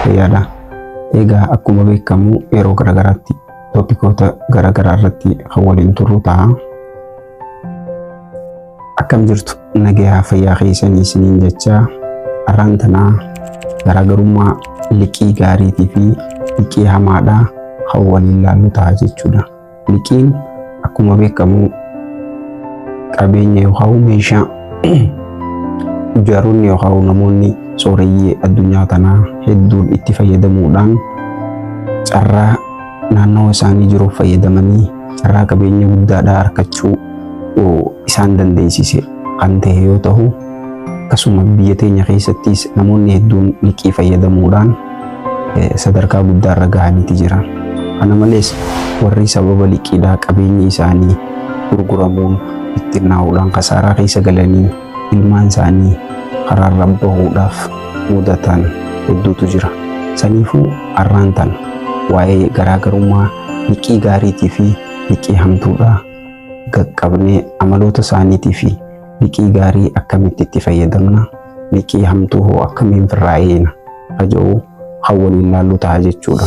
fayyaadha. Egaa akkuma beekamu yeroo garagaraatti toopikoota garagaraa irratti kan waliin turru ta'a. Akkam jirtu nagaa fayyaa keessanii isiniin jecha har'aan tanaa garaagarummaa liqii gaariitii fi liqii hamaadhaa kan waliin ilaallu ta'a jechuudha. Liqiin akkuma beekamu qabeenya yookaan meeshaa ijaaruun yookaan namoonni sooreyyii addunyaa tanaa hedduun itti fayyadamuudhaan carraa naannoo isaanii jiruuf fayyadamanii carraa qabeenya guddaadhaa argachuu isaan dandeessise kan ta'e yoo ta'u, akkasuma biyya teenya keessattis namoonni hedduun liqii fayyadamuudhaan sadarkaa guddaarra gahaniiti jiran. Kana malees warri sababa liqiidhaa qabeenyi isaanii gurguramuun ittiin naa'uudhaan kasaaraa keessa galanii ilmaan isaanii karaarra bahuudhaaf mudatan hedduutu jira. Saniifuu har'aan tan waa'ee garaagarummaa liqii gaariitii fi liqii hamtuudhaa qaqqabnee amaloota isaaniitii fi liqii gaarii akkamitti itti fayyadamna, liqii hamtuu hoo akkamiin firraa eegna kan jedhu kan waliin ilaallu ta'a jechuudha.